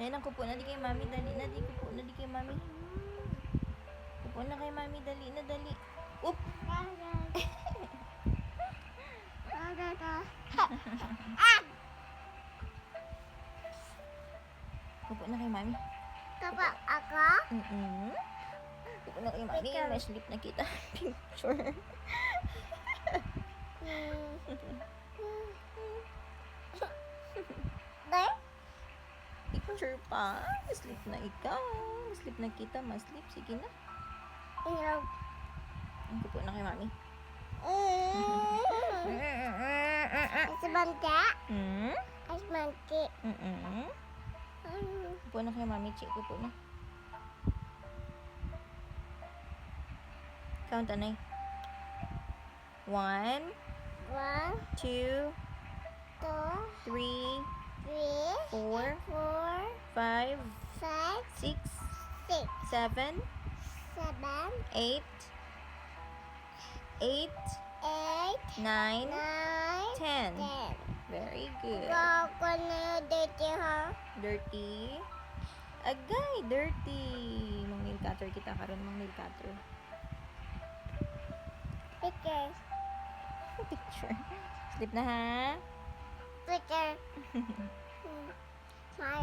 Ayan ang kupo na di kay mami. Dali na di. Kupo na di kay mami. Kupo na kay mami. Dali na dali. Oop! Kupo na kay mami. Kapag ako? Kupo na kay mami. May sleep na kita. Picture. There? Picture pa. Sleep na ikaw. Sleep na kita. Mas-sleep. Sige na. Ilaw. Kupo na kay mami. Asmante? Hmm? Asmante. Kupo na kay mami. Check. Kupo na. Count anay. 1, 1, 2, 2, 3, 3, 4, 4, 5, 5, 6, 6, 7, 7, 8, 8, 8, 9, 9, 10. 10. Very good. Ako na dito ha. Dirty. Agay, dirty. Mang nail cutter kita karon, mang nail cutter. Picture. Picture. Sleep na ha. Picture. Smile.